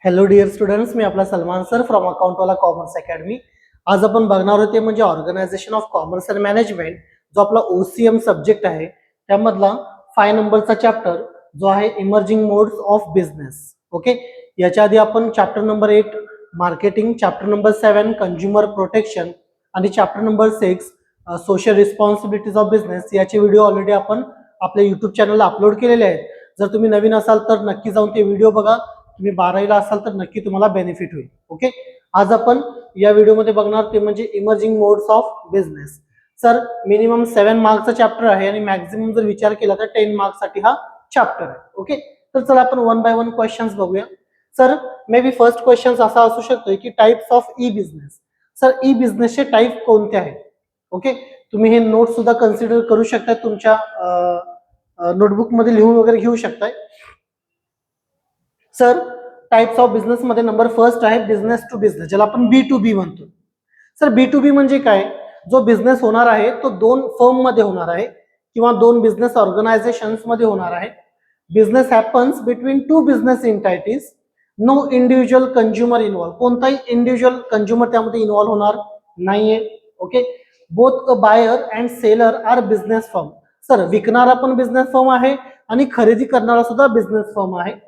Hello dear students, मी आपला Salman sir from अकाउंटवाला कॉमर्स अकॅडमी. आज आपण बघणार होते म्हणजे organisation of commerce and management, जो आपला OCM सब्जेक्ट आहे त्यामधला 5 नंबरचा चॅप्टर जो आहे emerging modes of business. Okay, याच्या आधी आपण chapter number 8 marketing, chapter number 7 consumer protection आणि chapter number 6 social responsibilities of business याचे व्हिडिओ ऑलरेडी आपण आपल्या युट्यूब चॅनलला अपलोड केलेले आहेत. जर तुम्ही नवीन असाल तर नक्की जाऊन ते व्हिडिओ बघा. तुम्ही 12वीला असाल तर नक्की तुम्हाला बेनिफिट होईल. ओके, आज आपण या व्हिडिओमध्ये बघणार ते म्हणजे emerging modes of business. Sir, minimum 7 मार्क्सचा चॅप्टर आहे आणि मॅक्झिमम जर विचार केला तर 10 मार्क्ससाठी हा चॅप्टर आहे. ओके, तर चला आपण वन बाय वन क्वेश्चन्स बघूया. Sir, may be first question असा असू शकतो की types of e business. Sir, e बिझनेसचे टाइप कोणते आहेत? ओके, तुम्ही हे नोट सुद्धा कन्सिडर करू शकता, तुमच्या नोटबुक मध्ये लिहून वगैरे घेऊ शकताय. सर, टाइप्स ऑफ बिझनेस मध्ये नंबर फर्स्ट आहे बिझनेस टू बिझनेस, ज्याला आपण B2B म्हणतो. सर, B2B म्हणजे काय? जो बिझनेस होणार आहे तो 2 फर्म मध्ये होणार आहे किंवा 2 बिझनेस ऑर्गनायझेशन्स मध्ये होणार आहे. Business happens between 2 business entities, no individual consumer involve. कोणताही इंडिव्हिज्युअल कंझ्युमर त्यामध्ये इन्व्हॉल्व होणार नाहीये. Okay, both a buyer and seller are business firm. Sir, विकणारा पण बिझनेस फर्म आहे आणि खरेदी करणारा सुद्धा बिझनेस फर्म आहे.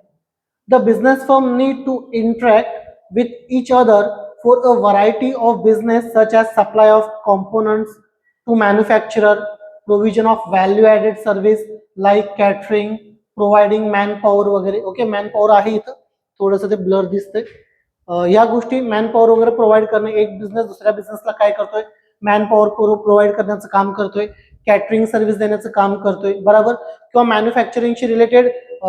The business firm need to interact with each other for a variety of business such as supply of components to manufacturer, provision of value added service like catering, providing manpower वगैरे. Okay, manpower आहे इथं थोडंसं ते blur दिसतंय. या गोष्टी manpower वगैरे provide करणे, एक बिझनेस दुसऱ्या बिझनेसला काय करतोय, मॅनपॉवर प्रोव्हाइड करण्याचं काम करतोय, कॅटरिंग सर्व्हिस देण्याचं काम करतोय, बरोबर, किंवा मॅन्युफॅक्चरिंगशी रिलेटेड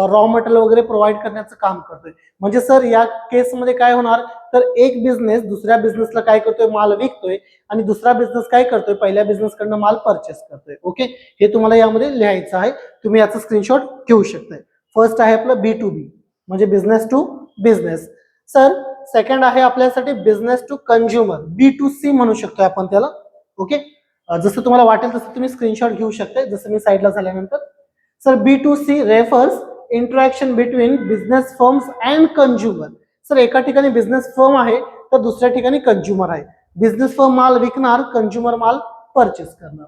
रॉ मटेरियल वगैरे प्रोव्हाइड करण्याचं काम करतोय. म्हणजे सर, या केसमध्ये काय होणार, तर एक बिझनेस दुसऱ्या बिझनेसला काय करतोय, माल विकतोय आणि दुसरा बिझनेस काय करतोय, पहिल्या बिझनेस कडनं माल परचेस करतोय. ओके, हे तुम्हाला यामध्ये लिहायचं आहे, तुम्ही याचा स्क्रीनशॉट घेऊ शकताय. फर्स्ट आहे आपलं B2B म्हणजे business to business. Sir, second आहे आपल्यासाठी बिझनेस टू कंझ्युमर, B2C म्हणू शकतोय आपण त्याला. ओके, जसं तुम्हाला वाटेल तसं तुम्ही स्क्रीनशॉट घेऊ शकताय, जसं मी साईडला झाल्यानंतर. Sir, B2C refers interaction between business firms and consumer. Sir, एका ठिकाणी बिझनेस फर्म आहे तर दुसऱ्या ठिकाणी कंझ्युमर आहे. बिझनेस फर्म माल विकणार, कंझ्युमर माल परचेस करणार.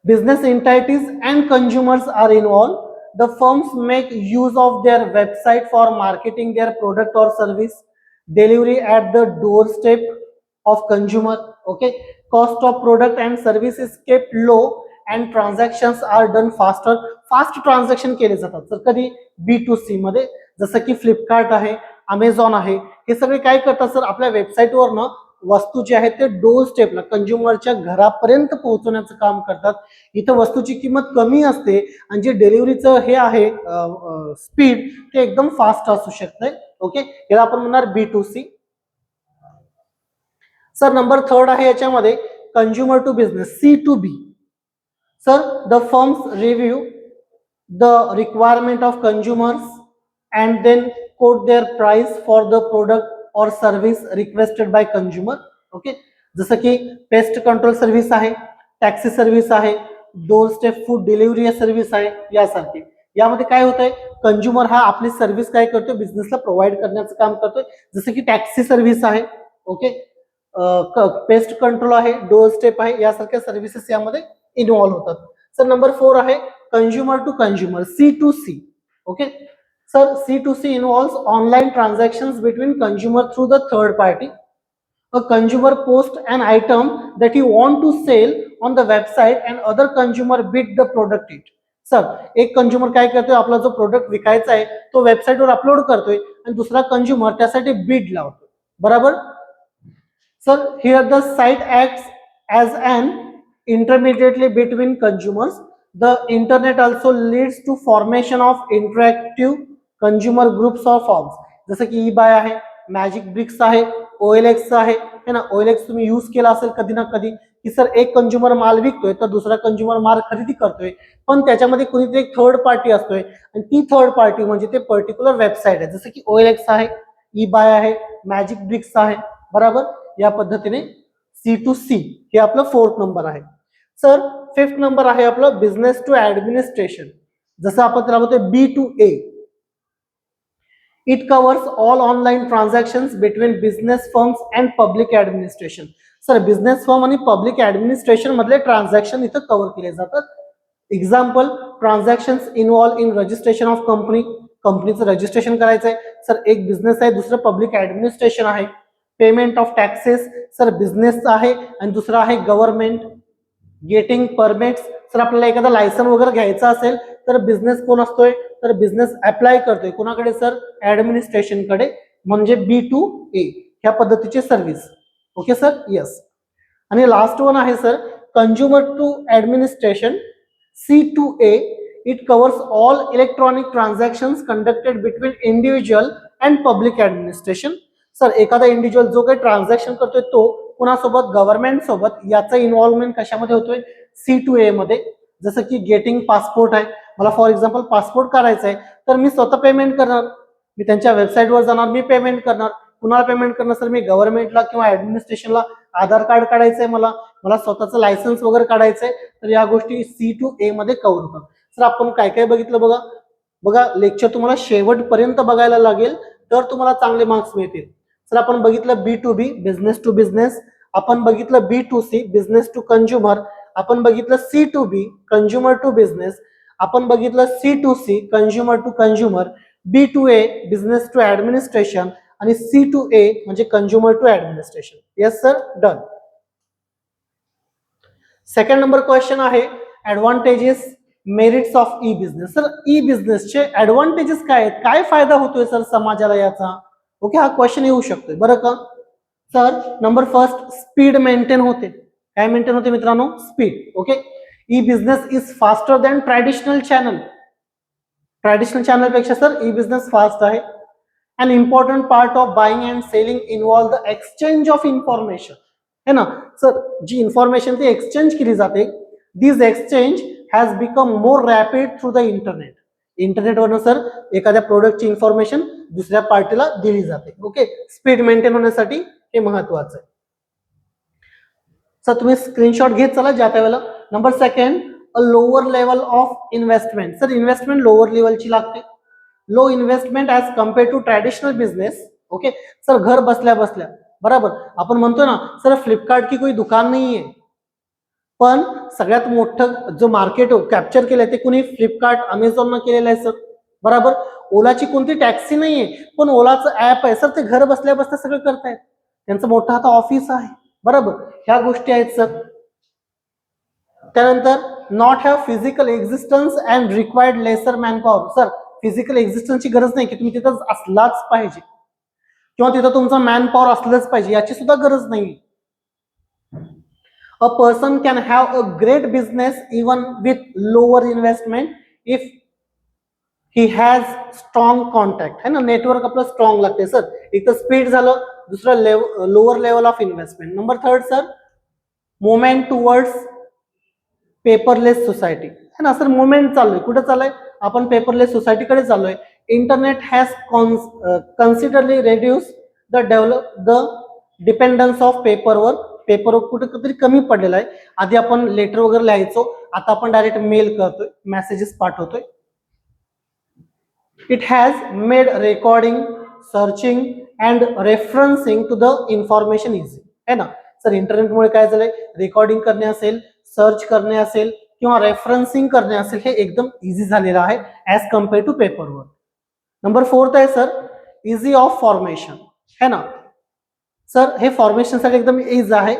Business entities and consumers are involved. The firms make use of their website for marketing their product or service. Delivery at the doorstep of consumer. Okay, cost of product and service is kept low and transactions are done faster. Fast transaction केले जातात. तर कधी B2C मध्ये, जसं की Flipkart आहे, Amazon आहे, हे सगळे काय करतात सर, आपल्या वेबसाईटवरनं वस्तू जी आहे ते डोर स्टेपला कंझ्युमरच्या घरापर्यंत पोहोचवण्याचं काम करतात. इथं वस्तूची किंमत कमी असते आणि जे डिलिव्हरीचं हे आहे स्पीड ते एकदम फास्ट असू शकते. ओके, याला आपण म्हणणार B2C. सर, नंबर थर्ड आहे याच्यामध्ये consumer to business, C2B. Sir, the firms review the requirement of consumers and then quote their price for the product or service requested by consumer. Okay, जसं की pest control service आहे, taxi service आहे, door step food delivery service आहे, यासारखे. यामध्ये काय होतंय, consumer हा आपली सर्व्हिस काय करतोय, बिझनेसला प्रोव्हाइड करण्याचं काम करतोय. जसं की टॅक्सी सर्व्हिस आहे, ओके, पेस्ट कंट्रोल आहे, डोर स्टेप आहे, यासारख्या सर्व्हिसेस यामध्ये इन्व्हॉल्व होतात. सर, नंबर 4 आहे consumer to consumer, C2C. Okay, sir, C2C involves online transactions between consumer through the third party. A consumer posts an item that he want to sell on the website and other consumer bid the product it. Sir, एक consumer काय करतोय, आपला जो product विकायचा आहे तो वेबसाईटवर upload करतोय आणि दुसरा कंझ्युमर त्यासाठी बिड लावतोय, बरोबर. Sir, here the site acts as an intermediary between consumers. The internet also leads to formation of interactive consumer groups or forms. जसं की eBay आहे, मॅजिक ब्रिक्स आहे, OLX आहे ना. OLX तुम्ही यूज केला असेल कधी ना कधी, की सर एक कंझ्युमर माल विकतोय तर दुसरा कंझ्युमर माल खरेदी करतोय, पण त्याच्यामध्ये कुणीतरी एक थर्ड पार्टी असतोय आणि ती थर्ड पार्टी म्हणजे ते पर्टिक्युलर वेबसाईट आहे. जसं की OLX आहे, eBay आहे, मॅजिक ब्रिक्स आहे, बरोबर. या पद्धतीने C2C हे आपलं 4th नंबर आहे. सर, 5th नंबर आहे आपलं बिझनेस टू ऍडमिनिस्ट्रेशन, जसं आपण त्याला म्हणतोय B2A. It covers all online transactions between business firms and public administration. Sir business firm आणि पब्लिक ऍडमिनिस्ट्रेशन मधले ट्रान्झॅक्शन इथं कव्हर केले जातात. Example, transactions involve in registration of company, कंपनीचं रजिस्ट्रेशन करायचं आहे. सर एक बिझनेस आहे, दुसरं पब्लिक ऍडमिनिस्ट्रेशन आहे. पेमेंट ऑफ टॅक्सेस, सर बिझनेसचा आहे आणि दुसरा आहे गव्हर्नमेंट. गेटिंग परमिट्स, सर आपल्याला एखादा लायसन वगैरे घ्यायचा असेल तर बिझनेस कोण असतोय, तर बिझनेस अप्लाय करतोय कोणाकडे, सर ऍडमिनिस्ट्रेशन कडे, म्हणजे B2A ह्या पद्धतीची सर्व्हिस. Okay sir, yes. आणि लास्ट वन आहे sir consumer to administration, C2A. It covers all electronic transactions conducted between individual and public administration. Sir एखादा इंडिव्हिज्युअल जो काही ट्रान्झॅक्शन करतोय तो कुणासोबत, गव्हर्नमेंट सोबत, याचा इन्व्हॉल्वमेंट कशामध्ये होतोय, C2A मध्ये. जसं की गेटिंग पासपोर्ट आहे, मला फॉर एक्झाम्पल पासपोर्ट काढायचा आहे तर मी स्वतः पेमेंट करणार, मी त्यांच्या वेबसाईटवर जाणार, मी पेमेंट करणार. कुणाला पेमेंट करणार, सर मी गव्हर्नमेंटला किंवा ऍडमिनिस्ट्रेशनला. आधार कार्ड काढायचंय मला, मला स्वतःचं लायसन्स वगैरे काढायचंय, तर या गोष्टी C2A मध्ये कव्हर होतात. सर आपण काय काय बघितलं बघा, बघा लेक्चर तुम्हाला शेवटपर्यंत बघायला लागेल तर तुम्हाला चांगले मार्क्स मिळतील. सर आपण बघितलं B2B, बिझनेस टू बिझनेस. आपण बघितलं B2C, बिझनेस टू कंझ्युमर. आपण बघितलं C2B, कंझ्युमर टू बिझनेस. आपण बघितलं C2C, consumer to consumer. B2A, business to administration. आणि C2A म्हणजे consumer to administration. Yes sir, done. Second number question आहे advantages, merits of e business. Sir e बिझनेसचे advantages काय आहेत, काय फायदा होतोय सर समाजाला याचा. ओके, हा क्वेश्चन येऊ शकतोय बरं का. Sir number first, speed maintain होते. काय मेंटेन होते मित्रांनो, speed. Okay, E business is faster than traditional channel. Traditional channel पेक्षा सर ई बिझनेस फास्ट आहे. An important part of buying and selling involve the exchange of information. है ना sir, जी information ती एक्सचेंज केली जाते, this exchange has become more rapid through the internet. इंटरनेटवरनं sir एखाद्या प्रोडक्टची इन्फॉर्मेशन दुसऱ्या पार्टीला दिली जाते. ओके, स्पीड मेंटेन होण्यासाठी हे महत्वाचं आहे. सर तुम्ही स्क्रीनशॉट घेत चला ज्या त्यावेळेला. Number second, a lower level of investment. Sir investment lower लेवलची लागते. Low investment as compare to traditional business. Okay sir, घर बसल्या बसल्या, बरोबर आपण म्हणतो ना सर फ्लिपकार्ट की कोई दुकान नाहीये, पण सगळ्यात मोठं जो मार्केट कॅप्चर केलंय ते कुणी, फ्लिपकार्ट, अमेझॉननं केलेलं आहे सर. बरोबर, ओलाची कोणती टॅक्सी नाहीये पण ओलाचं ऍप आहे सर, ते घर बसल्या बसल्या सगळं करतायत. त्यांचं मोठं आता ऑफिस आहे. बरोबर, ह्या गोष्टी आहेत सर. त्यानंतर not have physical existence and required lesser manpower. Sir physical एक्झिस्टन्सची गरज नाही की तुम्ही तिथं असलाच पाहिजे किंवा तिथं तुमचं मॅन पॉवर असलंच पाहिजे, याची सुद्धा गरज नाही. A person can have a great business even with lower investment if he has strong contact. है ना, नेटवर्क आपलं स्ट्रॉंग लागते सर. एक तर स्पीड झालं, दुसरं lower level of investment. Number third sir, movement towards paperless society. है ना सर, मुवमेंट चालू आहे, कुठं चालू आपण पेपरलेस सोसायटीकडे चाललोय. Internet has considerably reduce the dependence of paperwork. Paperwork कुठे कमी पडलेला आहे. आधी आपण लेटर वगैरे लिहायचो, आता आपण डायरेक्ट मेल करतोय, मेसेजेस पाठवतोय. It has made recording, searching and referencing to the information easy. है ना सर, इंटरनेटमुळे काय झालंय, रेकॉर्डिंग करणे असेल, सर्च करणे असेल किंवा रेफरन्सिंग करणे असेल, हे एकदम इझी झालेलं आहे as compare to paperwork. Number fourth आहे सर, इझी ऑफ फॉर्मेशन. है ना सर, हे फॉर्मेशनसाठी एकदम इझी आहे.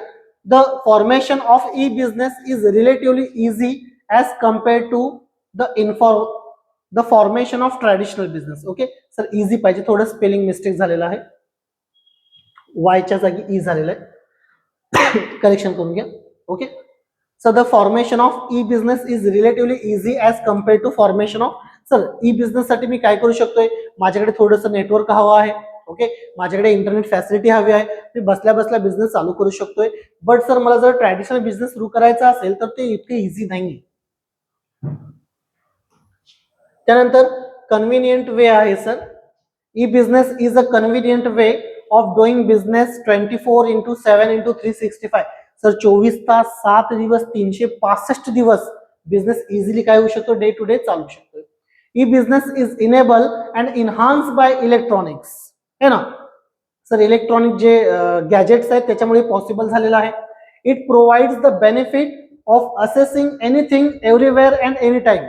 The formation of e business is relatively easy as compare to the formation of traditional business. Okay sir, easy पाहिजे, थोडं spelling mistake झालेलं आहे, वायच्या जागी ई झालेलं आहे, करेक्शन करून घ्या. Okay, so the formation of e-business is relatively easy as compared to formation of. Sir e business साठी मी काय करू शकतोय, माझ्याकडे थोडंसं नेटवर्क हवं आहे. ओके, माझ्याकडे इंटरनेट फॅसिलिटी हवी आहे, मी बसल्या बसल्या बिझनेस चालू करू शकतोय. बट सर मला जर ट्रॅडिशनल बिझनेस सुरू करायचा असेल तर ते इतके इझी नाही. त्यानंतर कन्व्हिनियंट वे आहे sir. E business is a convenient way of doing business 24/7/365. Sir 24 तास 7 दिवस 365 दिवस बिझनेस इझिली काय होऊ शकतो, डे टू डे चालू शकतो. E business is enable and enhance by electronics, है ना सर. इलेक्ट्रॉनिक जे गॅजेट्स आहेत त्याच्यामुळे पॉसिबल झालेलं आहे. It provides the benefit of assessing anything everywhere and any time.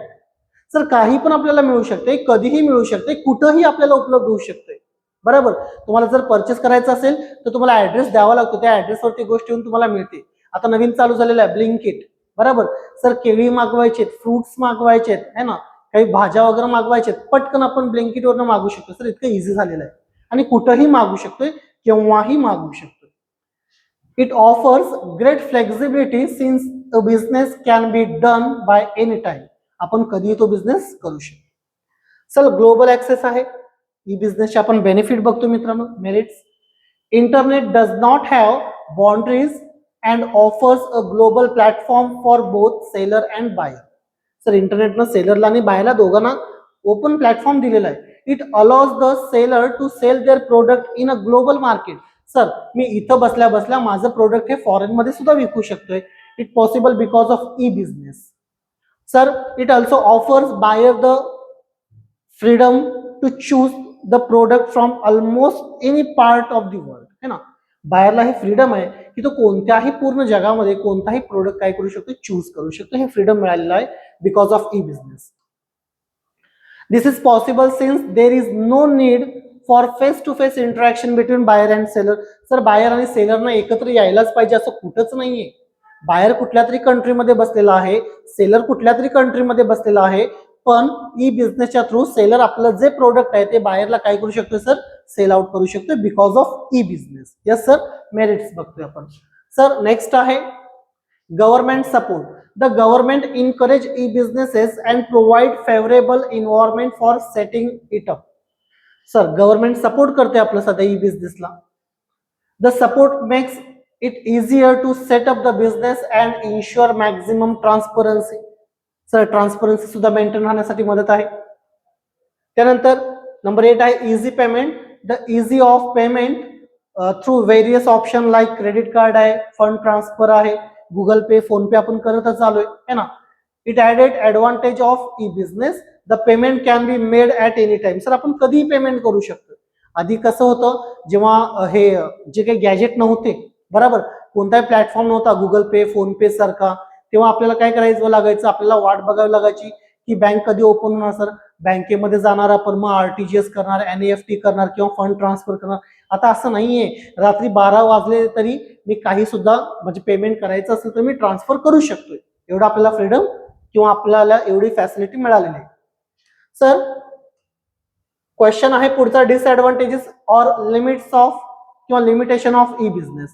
Sir काही पण आपल्याला मिळू शकते, कधीही मिळू शकते, कुठंही आपल्याला उपलब्ध होऊ शकते. बरोबर. तुम्हाला जर परचेस करायचं असेल तर तुम्हाला ऍड्रेस द्यावा लागतो, त्या ऍड्रेसवरती गोष्ट येऊन तुम्हाला मिळते. आता नवीन चालू झालेलं आहे ब्लिंकिट. बरोबर. सर केळी मागवायचे, फ्रुट्स मागवायचे है ना, काही भाज्या वगैरे मागवायचे, पटकन आपण ब्लिंकिटवरनं मागू शकतो. सर इतकं इझी झालेलं आहे आणि कुठंही मागू शकतोय, केव्हाही मागू शकतोय. It offers great flexibility since a business can be done by any time. आपण कधीही तो बिझनेस करू शकतो. चल ग्लोबल ऍक्सेस आहे. ई बिझनेसचे आपण बेनिफिट बघतो मित्रांनो, merits. Internet does not have boundaries and offers a global platform for both seller and buyer. Sir इंटरनेटनं सेलरला आणि बायरला दोघांना ओपन प्लॅटफॉर्म दिलेला आहे. It allows the seller to sell their product in a global market. Sir मी इथं बसल्या बसल्या माझं प्रोडक्ट हे फॉरेन मध्ये सुद्धा विकू शकतोय. It possible because of e business. Sir it also offers buyer the freedom to choose the product from almost any part of the world, है ना. बायरला हे फ्रीडम आहे की तो कोणत्याही पूर्ण जगामध्ये कोणताही प्रोडक्ट काय करू शकतो, चूज करू शकतो. हे फ्रीडम मिळालेलं आहे because of e business. This is possible since there is no need for face to face interaction between buyer and seller. Sir buyer आणि सेलरना एकत्र यायलाच पाहिजे असं कुठंच नाहीये. बायर कुठल्या तरी कंट्रीमध्ये बसलेला आहे, सेलर कुठल्या तरी कंट्रीमध्ये बसलेला आहे, पण ई बिझनेसच्या थ्रू सेलर आपलं जे प्रोडक्ट आहे ते बायरला काय करू शकतो सर, सेल आउट करू शकतो because of e business. Yes sir, merits बघतोय आपण. सर नेक्स्ट आहे government support. The government encourage e businesses and provide favourable environment for setting it up. Sir government support करते आपलं सध्या ई बिझनेसला. The support makes it easier to set up the business and ensure maximum transparency. Sir transparency सुद्धा maintain राहण्यासाठी मदत आहे. त्यानंतर नंबर 8 आहे easy payment. The easy of payment through various option like credit card आहे, फंड ट्रान्सफर आहे, Google पे, phone पे आपण करतच आलोय, है ना. It added advantage of e business. The payment can be made at any time. Sir आपण कधीही payment करू शकतो. आधी कसं होतं, जेव्हा हे जे काही गॅजेट नव्हते, बरोबर, कोणताही प्लॅटफॉर्म नव्हता गुगल पे, फोन पे सारखा, तेव्हा आपल्याला काय करायचं लागायचं, आपल्याला वाट बघावी लागायची की बँक कधी ओपन होणार. सर बँकेमध्ये जाणार आपण, मग आरटीजीएस करणार, एनईएफटी करणार किंवा फंड ट्रान्सफर करणार. आता असं नाहीये. रात्री 12 वाजले तरी मी काही सुद्धा म्हणजे पेमेंट करायचं असेल तर मी ट्रान्सफर करू शकतोय. एवढं आपल्याला फ्रीडम किंवा आपल्याला एवढी फॅसिलिटी मिळालेली आहे. सर क्वेश्चन आहे पुढचा, डिसएडव्हान्टेजेस ऑर लिमिट्स ऑफ किंवा limitation of e business.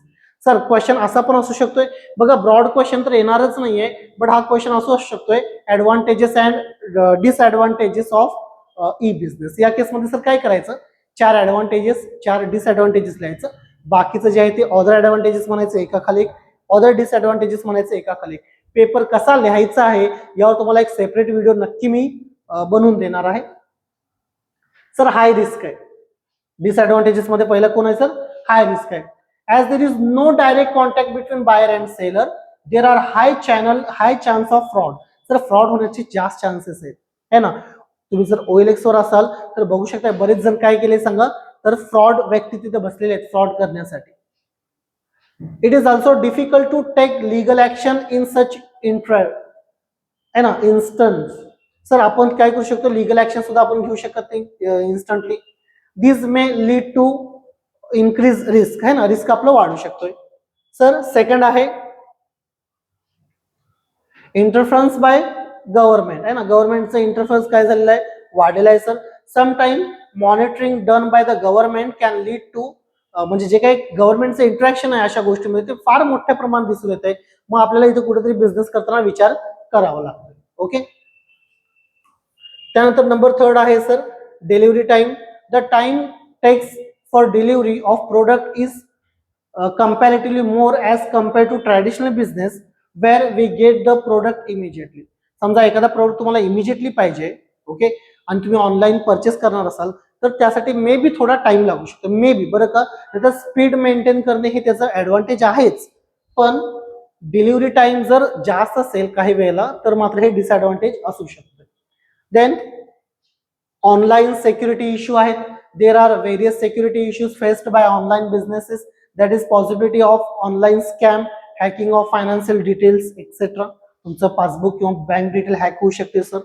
Sir question असा पण असू शकतोय बघा, ब्रॉड क्वेश्चन तर येणारच नाहीये, बट हा क्वेश्चन असू शकतोय advantages and disadvantages of e business. या केसमध्ये सर काय करायचं, 4 ऍडव्हान्टेजेस 4 डिसएडव्हान्टेजेस लिहायचं. बाकीचं जे आहे ते ऑदर ऍडव्हान्टेजेस म्हणायचं एकाखाली एक, ऑदर डिसएडव्हान्टेजेस म्हणायचं एकाखाली. पेपर कसा लिहायचा आहे यावर तुम्हाला एक सेपरेट व्हिडिओ नक्की मी बनवून देणार आहे. सर हाय रिस्क आहे. डिसएडव्हान्टेजेस मध्ये पहिला कोण आहे सर, हाय रिस्क आहे. As there is no direct contact between buyer and seller, there are high chance of fraud. तर फ्रॉड होण्याचे जास्त चान्सेस आहेत, है ना. तुम्ही जर OLX वर असाल तर बघू शकता बरेच जण काय केले सांगा, तर फ्रॉड व्यक्ती तिथे बसलेले आहेत फ्रॉड करण्यासाठी. It is also difficult to take legal action in such है ना इन्स्टन्स. सर आपण काय करू शकतो, लिगल ऍक्शन सुद्धा आपण घेऊ शकत नाही instantly. This may lead to increase risk, है ना, रिस्क आपलं वाढू शकतोय. सर सेकंड आहे इंटरफरन्स बाय गव्हर्नमेंट, है ना. गव्हर्नमेंटचं इंटरफरन्स काय झालेलं आहे, वाढलेलं आहे. Sir sometime monitoring done by the government can lead to, म्हणजे जे काही गव्हर्नमेंटचं इंटरॅक्शन आहे अशा गोष्टीमध्ये ते फार मोठ्या प्रमाणात दिसून येत आहे. मग आपल्याला इथे कुठेतरी बिझनेस करताना विचार करावा लागतो. ओके. त्यानंतर नंबर 3 आहे sir delivery time. The time takes for delivery of product is comparatively more as compared to traditional business where we get the product immediately. समजा एखादा प्रोडक्ट तुम्हाला इमिजिएटली पाहिजे, ओके, आणि तुम्ही ऑनलाईन परचेस करणार असाल तर त्यासाठी मे बी थोडा टाइम लागू शकतो, मे बी, बरं का. त्याचा स्पीड मेंटेन करणे हे त्याचं ऍडव्हान्टेज आहेच, पण डिलिव्हरी टाइम जर जास्त असेल काही वेळेला तर मात्र हे डिसएडव्हान्टेज असू शकतं. देन ऑनलाईन सिक्युरिटी इश्यू आहेत. There are various security issues faced by online businesses, that is possibility of online scam, hacking of financial details etcetera. तुमचं पासबुक किंवा बँक डिटेल हॅक होऊ शकते sir.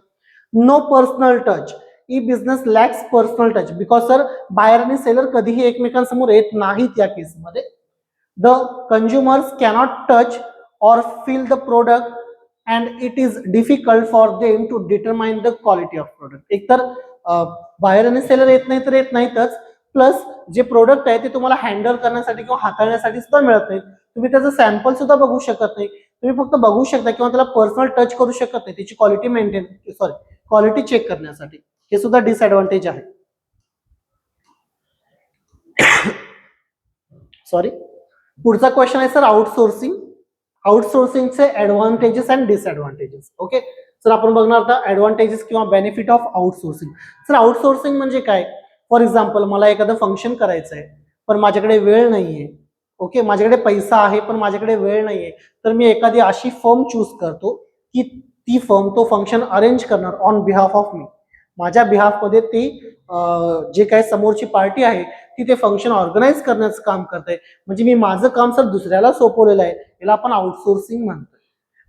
No personal touch, e business lacks personal touch, because sir buyer आणि seller कधीही एकमेकांसमोर येत नाहीत या केसमध्ये. The consumers cannot touch or feel the product and it is difficult for them to determine the quality of product. एक तर buyer आणि सेलर येत नाही तर येत नाहीतच, प्लस जे प्रोडक्ट आहे ते तुम्हाला हँडल करण्यासाठी किंवा हाताळण्यासाठी सुद्धा मिळत नाही. तुम्ही त्याचं सॅम्पल सुद्धा बघू शकत नाही. तुम्ही फक्त बघू शकता किंवा त्याला पर्सनल टच करू शकत नाही त्याची क्वालिटी चेक करण्यासाठी. हे सुद्धा डिसएडव्हान्टेज आहे. सॉरी, पुढचा क्वेश्चन आहे सर आउटसोर्सिंग. आउटसोर्सिंगचे advantages and disadvantages. Okay sir, आपण बघणार आता ऍडव्हान्टेजेस किंवा benefit of outsourcing. Sir outsourcing म्हणजे काय? फॉर एक्झाम्पल मला एखादं फंक्शन करायचं आहे पण माझ्याकडे वेळ नाहीये. ओके, माझ्याकडे पैसा आहे पण माझ्याकडे वेळ नाहीये, तर मी एखादी अशी फर्म चूज करतो की ती फर्म तो फंक्शन अरेंज करणार ऑन बिहाफ ऑफ मी. माझ्या बिहाफ मध्ये ती जे काही समोरची पार्टी आहे ती ते फंक्शन ऑर्गनाईज करण्याचं काम करते. म्हणजे मी माझं काम सर दुसऱ्याला सोपवलेलं आहे. याला आपण आउटसोर्सिंग म्हणतो.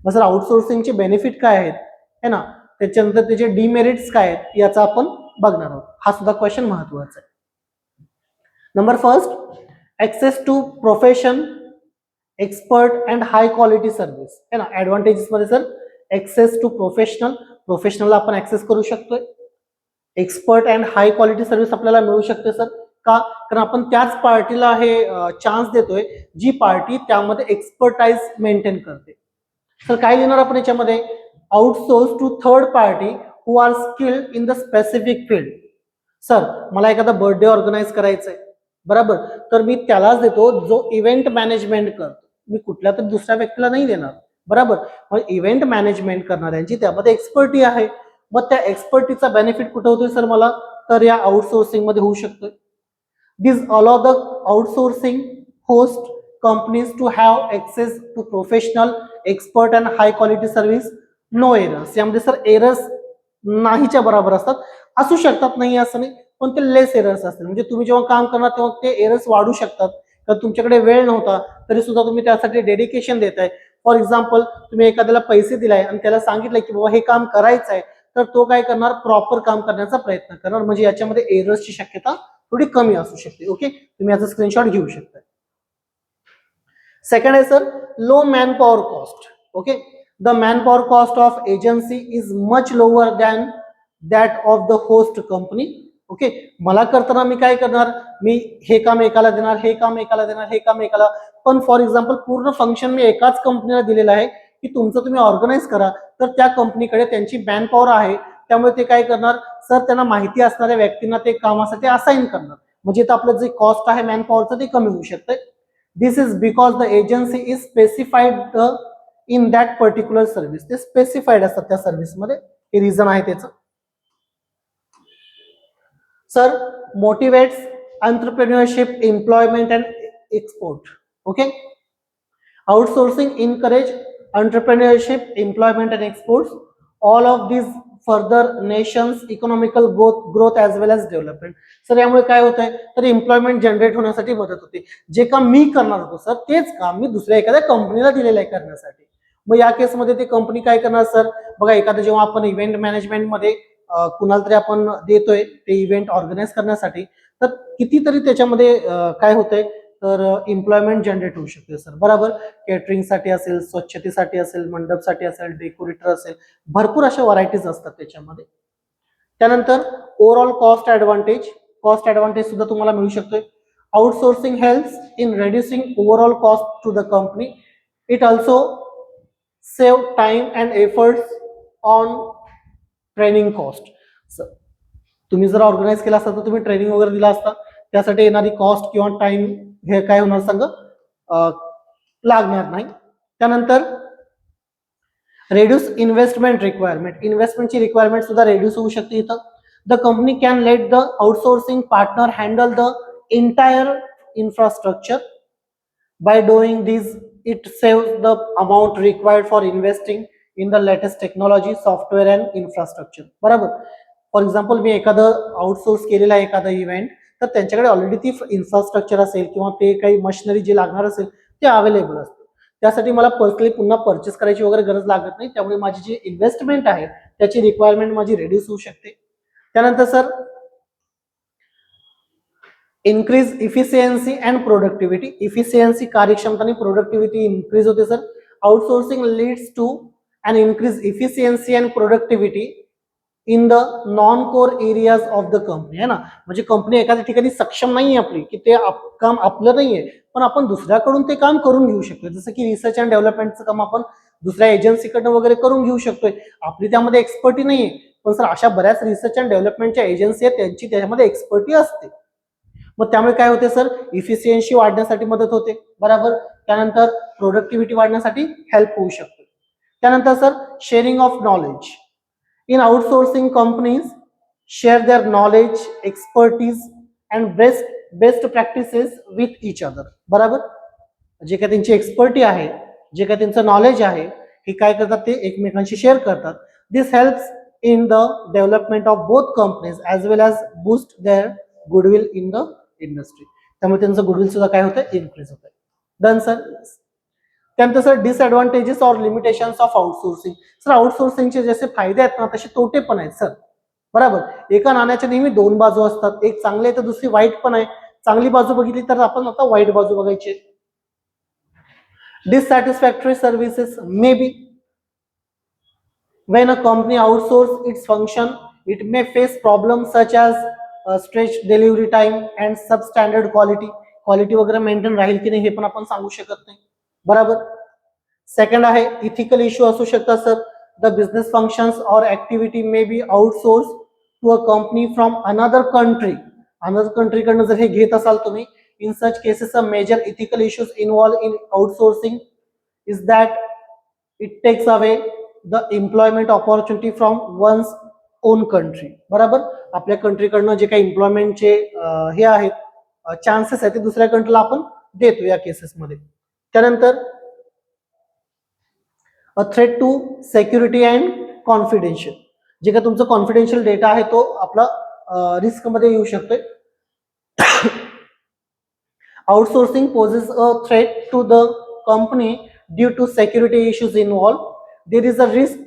मग सर आउटसोर्सिंगचे बेनिफिट काय आहेत है ना, त्याच्यानंतर त्याचे डिमेरिट्स काय आहेत याचा आपण बघणार आहोत. हा सुद्धा क्वेश्चन महत्वाचा आहे. Number first, access to profession, expert and high quality service है ना. ऍडव्हान्टेजेस मध्ये सर ऍक्सेस टू प्रोफेशनलला आपण ऍक्सेस करू शकतोय. Expert and high quality service आपल्याला मिळू शकते सर. का? कारण आपण त्याच पार्टीला हे चान्स देतोय जी पार्टी त्यामध्ये एक्सपर्टाइज मेंटेन करते. तर काय लिहिणार आपण याच्यामध्ये? Outsource to third party who are skilled in the specific field. Sir मला एखादा बर्थडे ऑर्गनाईज करायचा आहे, बरोबर, तर मी त्यालाच देतो जो इव्हेंट मॅनेजमेंट करतो. मी कुठल्या तरी दुसऱ्या व्यक्तीला नाही देणार, बरोबर. मग इव्हेंट मॅनेजमेंट करणाऱ्यांची त्यामध्ये एक्सपर्टी आहे. मग त्या एक्सपर्टीचा बेनिफिट कुठे होतोय सर मला? तर या आउटसोर्सिंग मध्ये होऊ शकतोय. This allow the outsourcing host companies to have access to professional, expert and high quality service. No errors. यामध्ये सर एरर्स नाहीच्या बरोबर असतात. असू शकतात, नाही असं नाही, पण ते लेस एरर्स असतात. म्हणजे तुम्ही जेव्हा काम करणार तेव्हा ते एरर्स वाढू शकतात. तर तुमच्याकडे वेळ नव्हता तरी सुद्धा तुम्ही त्यासाठी डेडिकेशन देताय. फॉर एक्झाम्पल, तुम्ही एखाद्याला पैसे दिलाय आणि त्याला सांगितलं की बाबा हे काम करायचं आहे, तर तो काय करणार? प्रॉपर काम करण्याचा प्रयत्न करणार. म्हणजे याच्यामध्ये एरर्सची शक्यता थोडी कमी असू शकते. ओके, तुम्ही याचा स्क्रीनशॉट घेऊ शकता. सेकंड आहे sir low man power cost. Okay, the man power cost of agency is much lower than that of the host company. Okay, मला करताना मी काय करणार? मी हे काम एकाला देणार, हे काम एकाला देणार, हे काम एकाला. पण फॉर एक्झाम्पल पूर्ण फंक्शन मी एकाच कंपनीला दिलेलं आहे की तुमचं तुम्ही ऑर्गनाईज करा, तर त्या कंपनीकडे त्यांची मॅन पॉवर आहे. त्यामुळे ते काय करणार सर? त्यांना माहिती असणाऱ्या व्यक्तींना ते कामासाठी असाइन करणार. म्हणजे आपलं जे कॉस्ट आहे मॅन पॉवरचं ते कमी होऊ शकतं. This is because the agency is specified in that particular service. ते स्पेसिफाईड असतात त्या सर्व्हिसमध्ये. हे रिझन आहे त्याचं. Sir motivates entrepreneurship, employment and export. Okay, outsourcing encourage entrepreneurship, employment and exports. All of these further nations economical growth as well as development. Sir यामुळे काय होत आहे? तर एम्प्लॉयमेंट जनरेट होण्यासाठी मदत होते. जे काम मी करणार होतो सर तेच काम मी दुसऱ्या एखाद्या कंपनीला दिलेलं आहे करण्यासाठी. मग या केसमध्ये ते कंपनी काय करणार सर? बघा, एखादं जेव्हा आपण इव्हेंट मॅनेजमेंट मध्ये कुणाला तरी आपण देतोय ते इव्हेंट ऑर्गनाईज करण्यासाठी, तर कितीतरी त्याच्यामध्ये काय होतंय तर एम्प्लॉयमेंट जनरेट होऊ शकते सर, बरोबर. केटरिंगसाठी असेल, स्वच्छतेसाठी असेल, मंडपसाठी असेल, डेकोरेटर असेल, भरपूर अशा व्हरायटीज असतात त्याच्यामध्ये. त्यानंतर ओव्हरऑल कॉस्ट ऍडव्हान्टेज सुद्धा तुम्हाला मिळू शकतोय. Outsourcing helps in reducing overall cost to the company. It also save time and efforts on training cost. तुम्ही जर ऑर्गनाईज केला असता तर तुम्ही ट्रेनिंग वगैरे दिला असता, त्यासाठी येणारी कॉस्ट किंवा टाइम हे काय होणार सांग लागणार नाही. त्यानंतर रेड्यूस इन्व्हेस्टमेंट रिक्वायरमेंट. इन्व्हेस्टमेंटची रिक्वायरमेंट सुद्धा रेड्यूस होऊ शकते इथं. The company can let the outsourcing partner handle the entire infrastructure. Bye doing this it saves the amount required for investing in the latest technology, software and infrastructure. बरोबर. For example मी एखादं outsource केलेलं आहे एखादा event, तर त्यांच्याकडे already ती infrastructure असेल किंवा ते काही मशिनरी जे लागणार असेल ते अवेलेबल असते. त्यासाठी मला पर्सनली पुन्हा परचेस करायची वगैरे गरज लागत नाही. त्यामुळे माझी जी इन्व्हेस्टमेंट आहे त्याची रिक्वायरमेंट माझी रिड्यूस होऊ शकते. त्यानंतर sir increase efficiency and productivity. Efficiency कार्यक्षमता आणि प्रोडक्टिव्हिटी इन्क्रीज होते sir. Outsourcing leads to and increase efficiency and productivity in the non core areas of the company, है ना. म्हणजे कंपनी एखाद्या ठिकाणी सक्षम नाहीये आपली, की ते काम आपलं नाहीये, पण आपण दुसऱ्याकडून ते काम करून घेऊ शकतो. जसं की रिसर्च अँड डेव्हलपमेंटचं काम आपण दुसऱ्या एजन्सीकडनं वगैरे करून घेऊ शकतोय. आपली त्यामध्ये एक्सपर्टी नाहीये, पण सर अशा बऱ्याच रिसर्च अँड डेव्हलपमेंटच्या एजन्सी आहेत, त्यांची त्याच्यामध्ये एक्सपर्टी असते. मग त्यामुळे काय होते सर, इफिशियन्सी वाढण्यासाठी मदत होते, बरोबर. त्यानंतर प्रोडक्टिव्हिटी वाढण्यासाठी हेल्प होऊ शकते. त्यानंतर sir sharing of knowledge. In outsourcing, companies share their knowledge, expertise and best practices with each other. बरोबर. जे काही त्यांची एक्सपर्टी आहे, जे काही त्यांचं नॉलेज आहे, हे काय करतात ते एकमेकांशी शेअर करतात. This helps in the development of both companies as well as boost their goodwill in the industry. त्यामुळे त्यांचं गुडविल सुद्धा काय होतं, इन्क्रीज होतं. Done sir. त्यानंतर सर डिसएडव्हान्टेजेस और लिमिटेशन्स ऑफ आउटसोर्सिंग. सर आउटसोर्सिंगचे जसे फायदे आहेत ना तसे तोटे पण आहेत सर, बरोबर. एका नाण्याच्या नेहमी दोन बाजू असतात, एक चांगली आहे तर दुसरी वाईट पण आहे. चांगली बाजू बघितली तर आपण आता वाईट बाजू बघायची. Dissatisfactory services may be. when a company outsources its function, it may face problems such as stretched delivery time and substandard quality वगैरे मेंटेन राहील की नाही हे पण आपण सांगू शकत नाही, बरोबर. सेकंड आहे इथिकल इश्यू असू शकतात सर. द बिझनेस फंक्शन्स और activity may be outsource to a company from another country कडनं जर हे घेत असाल तुम्ही, in such cases a major ethical issues involve in outsourcing is that it takes away the employment opportunity from one's own country, बरोबर. आपल्या कंट्रीकडनं जे काही एम्प्लॉयमेंटचे हे आहेत चान्सेस आहेत ते दुसऱ्या कंट्रीला आपण देतो या केसेसमध्ये. त्यानंतर a threat to security and confidential. जे काय तुमचं कॉन्फिडेन्शियल डेटा आहे तो आपला रिस्क मध्ये येऊ शकतोय. Outsourcing poses a threat to the company due to security issues involve. There is a risk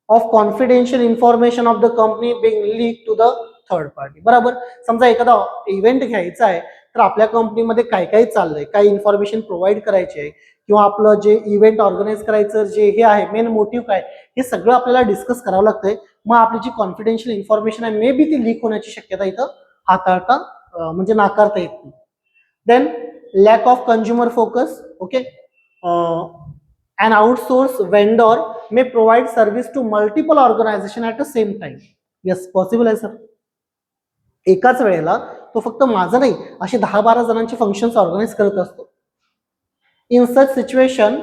of confidential information of the company being leak to the third party, बरोबर. समजा एखादा event घ्यायचा आहे तर आपल्या कंपनीमध्ये काय काय चाललंय, काय इन्फॉर्मेशन प्रोव्हाइड करायची आहे, किंवा आपलं जे इव्हेंट ऑर्गनाईज करायचं जे हे आहे मेन मोटिव्ह काय, हे सगळं आपल्याला डिस्कस करावं लागतंय. मग आपली जी कॉन्फिडेन्शियल इन्फॉर्मेशन आहे मे बी ती लीक होण्याची शक्यता इथं हाताळता म्हणजे नाकारता येत नाही. Then lack of consumer focus. Okay. an outsourced vendor may provide service to multiple organization at the same time. yes possible आहे सर. एकाच वेळेला तो फक्त माझं नाही असे 10-12 जणांचे फंक्शन्स ऑर्गनाइज करत असतो. In such situation,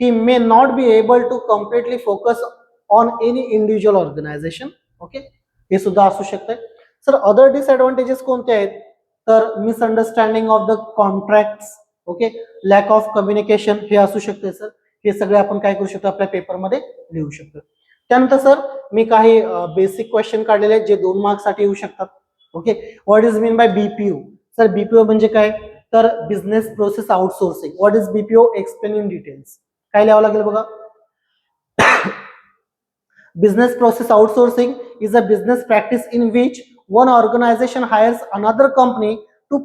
he may not be able to completely focus on any individual organization. Okay, हे सुद्धा असू शकते. सर अदर डिसएडव्हान्टेजेस कोणते आहेत, तर misunderstanding of the contracts. Okay. Lack of communication हे असू शकते सर. हे सगळे आपण काय करू शकतो आपल्या पेपरमध्ये लिहू शकतो. त्यानंतर सर मी काही बेसिक क्वेश्चन काढलेले आहेत जे 2 मार्क्ससाठी येऊ शकतात. Okay. What is mean by BPO. Sir BPO म्हणजे काय, तर business process outsourcing. What is BPO, explain in details. काय लिहावं लागेल बघा. Business process outsourcing is a business practice in which one organization hires another company to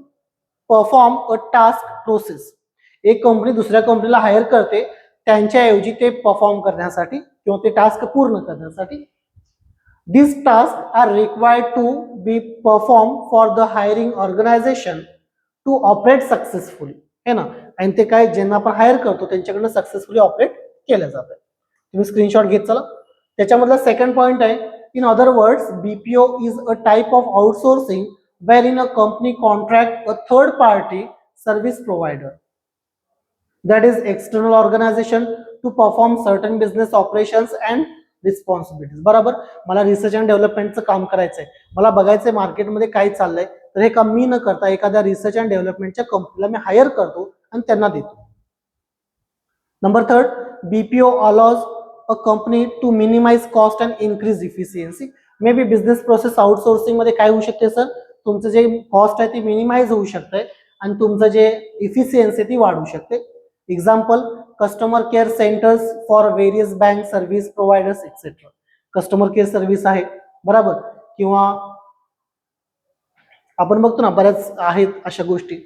perform a task process. एक company दुसऱ्या कंपनीला हायर करते त्यांच्याऐवजी ते परफॉर्म करण्यासाठी किंवा ते टास्क पूर्ण करण्यासाठी. These tasks are required to be performed for the hiring organization to operate successfully, है ना. आणि ते काय ज्यांना आपण हायर करतो त्यांच्याकडनं सक्सेसफुली ऑपरेट केलं जातं. तुम्ही स्क्रीनशॉट घेत चला. त्याच्यामधला सेकंड पॉइंट आहे, in other words BPO is a type of outsourcing wherein a company contract a third party service provider, that is external organization, to perform certain business operations and responsibilities. बरोबर. मला research and डेव्हलपमेंटचं काम करायचंय, मला बघायचंय मार्केटमध्ये काय चाललंय, तर हे काम मी न करता एखाद्या रिसर्च अँड डेव्हलपमेंटच्या कंपनीला मी हायर करतो आणि त्यांना देतो. Number third, BPO allows a company to minimize cost and increase efficiency. May be business process outsourcing मध्ये काय होऊ शकते सर, तुमचं जे कॉस्ट आहे ती मिनिमाइज होऊ शकते आणि तुमचं जे इफिशियन्सी ती वाढू शकते. Example, customer care centres for various bank service providers etcetera. Customer care service आहे बरोबर, किंवा आपण बघतो ना बऱ्याच आहेत अशा गोष्टी,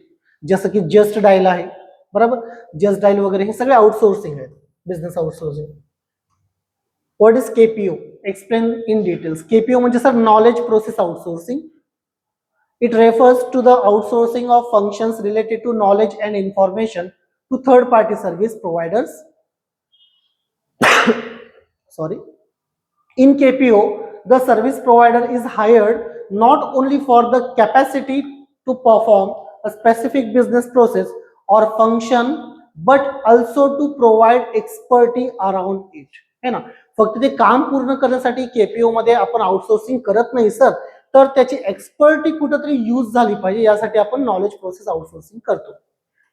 जसं की जस्ट डायल आहे बरोबर, जस्ट डायल वगैरे हे सगळे आउटसोर्सिंग आहेत, business outsourcing. What is KPO, explain in details. KPO म्हणजे sir knowledge process outsourcing. It refers to the outsourcing of functions related to knowledge and information to third-party service providers. Sorry. In KPO, the service provider is hired not only for the capacity to perform a specific business process or function, but also to provide expertise around it. है ना, फक्त ते काम पूर्ण करण्यासाठी KPO मध्ये आपण outsourcing करत नाही सर, तर त्याची एक्सपर्टी कुठेतरी यूज झाली पाहिजे, यासाठी आपण नॉलेज प्रोसेस आउटसोर्सिंग करतो.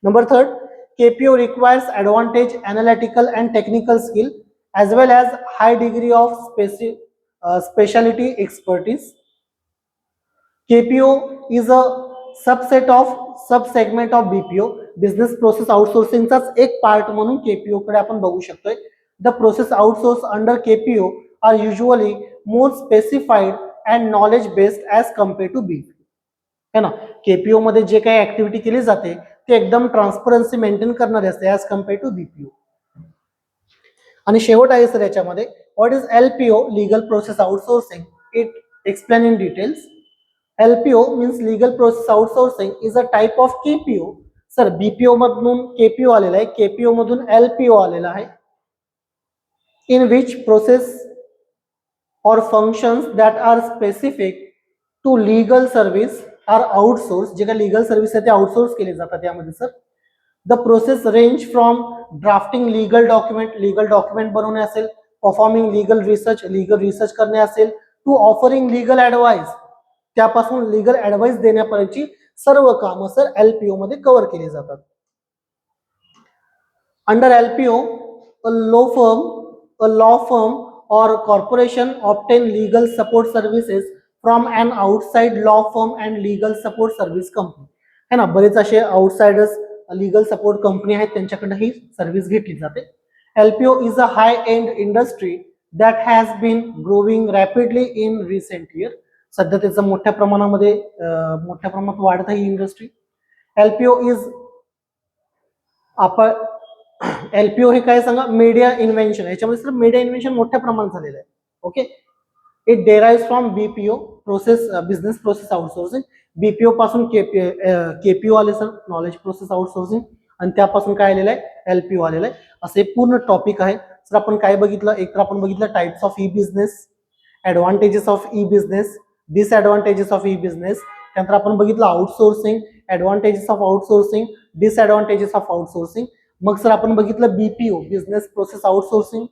Number 3, KPO requires advantage analytical and technical skill as well as high degree of specialty expertise. KPO is a subset of subsegment of BPO. Business process outsourcing चाच एक part म्हणून KPO कडे आपण बघू शकतोय. The process outsourced under KPO are usually more specified and knowledge based as compared to BPO. है ना, KPO मध्ये जे काही ऍक्टिव्हिटी केली जाते ते एकदम ट्रान्सपरन्सी मेंटेन करणारे असते ऍज कम्पेअर टू BPO. आणि शेवट आहे सर याच्यामध्ये, what is LPO, legal process outsourcing. It explain in details. LPO means legal process outsourcing is a type of KPO. Sir BPO मधून KPO आलेला आहे, KPO मधून LPO आलेला आहे. इन विच प्रोसेस और functions that are specific to legal service are outsource. जे काही legal service आहे ते आउटसोर्स केले जातात यामध्ये sir. The process range from drafting legal document बनवणे असेल, performing legal research करणे असेल, to offering legal advice, त्यापासून legal advice देण्यापर्यंतची सर्व कामं सर LPO मध्ये कव्हर केली जातात. Under LPO, a law firm or corporation obtain legal support services from an outside law firm and legal support service company. है ना, बरेच असे आउटसाइडर्स लीगल सपोर्ट कंपनी आहेत, त्यांच्याकडे ही सर्व्हिस घेतली जाते. LPO is a high end industry that has been growing rapidly in recent year. सध्या त्याचं मोठ्या प्रमाणात वाढत आहे ही इंडस्ट्री. LPO हे काय सांगा, मीडिया इन्व्हेन्शन. याच्यामध्ये सर मीडिया इन्व्हेन्शन मोठ्या प्रमाणात झालेलं आहे. Okay, it डेराइव्स from BPO process, business process outsourcing. BPO पासून KPO आले सर, नॉलेज प्रोसेस आउटसोर्सिंग, आणि त्यापासून काय आलेलं आहे, LPO आलेलं आहे. असे पूर्ण टॉपिक आहे सर. आपण काय बघितलं, एक तर आपण बघितलं types of e business, advantages of e business, disadvantages of e business. त्यानंतर आपण बघितलं outsourcing, advantages of outsourcing, disadvantages of outsourcing. मग सर आपण बघितलं BPO, business process outsourcing,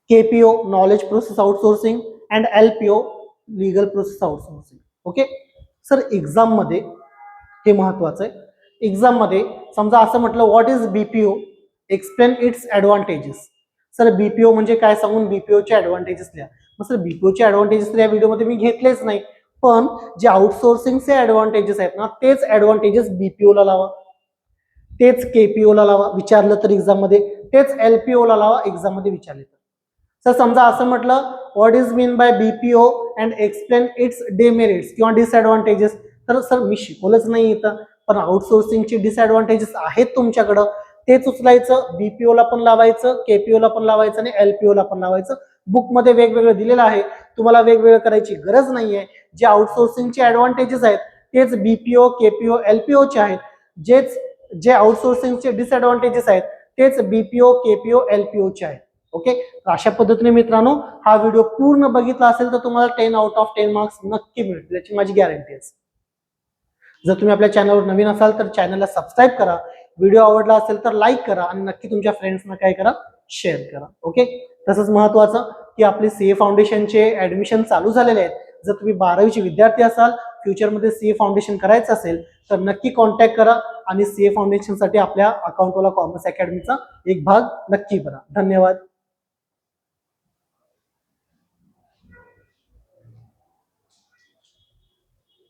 KPO, knowledge process outsourcing, and LPO, legal process outsourcing. Okay sir, exam मध्ये हे महत्वाचं आहे. एक्झाम मध्ये समजा असं म्हटलं, what is BPO, explain it's advantages. Sir BPO म्हणजे काय सांगून BPO चे ऍडव्हान्टेजेस लिहा. मग सर BPO चे ऍडव्हान्टेजेस या व्हिडिओमध्ये मी घेतलेच नाही, पण जे आउटसोर्सिंगचे ऍडव्हान्टेजेस आहेत ना, तेच ऍडव्हान्टेजेस BPO ला लावा, तेच KPO ला लावा विचारलं तर एक्झाम मध्ये, तेच LPO ला लावा एक्झाम मध्ये विचारले तर. सर समजा असं म्हटलं, what is mean by BPO and explain it's demerits किंवा डिसएडव्हान्टेजेस, तर सर मी शिकवलंच नाही इथं, पण आउटसोर्सिंगचे डिसएडव्हान्टेजेस आहेत तुमच्याकडं, तेच उचलायचं, BPO ला पण लावायचं, KPO ला पण लावायचं आणि LPO ला पण लावायचं. बुक मध्ये वेगवेगळं दिलेलं आहे, तुम्हाला वेगवेगळं करायची गरज नाहीये. जे आउटसोर्सिंगचे ऍडव्हान्टेजेस आहेत तेच BPO, KPO, LPO चे आहेत. जे आउटसोर्सिंगचे डिसएडव्हान्टेजेस आहेत तेच BPO, KPO, LPO चे आहेत. ओके, अशा पद्धतीने मित्रांनो हा व्हिडिओ पूर्ण बघितला असेल तर तुम्हाला 10 आउट ऑफ 10 मार्क्स नक्की मिळतील, याची माझी गॅरंटी आहे. जर तुम्ही आपल्या चॅनलवर नवीन असाल तर चॅनलला सबस्क्राईब करा, व्हिडिओ आवडला असेल तर लाईक करा आणि नक्की तुमच्या फ्रेंड्सना काय करा, शेअर करा. ओके, तसंच महत्वाचं की आपले CA फाउंडेशनचे ऍडमिशन चालू झालेले आहेत. जर तुम्ही 12वीचे विद्यार्थी असाल, फ्युचरमध्ये CA फाउंडेशन करायचं असेल तर नक्की कॉन्टॅक्ट करा आणि CA फाउंडेशनसाठी आपल्या अकाउंटवाला कॉमर्स अकॅडमीचा एक भाग नक्की भरा. धन्यवाद.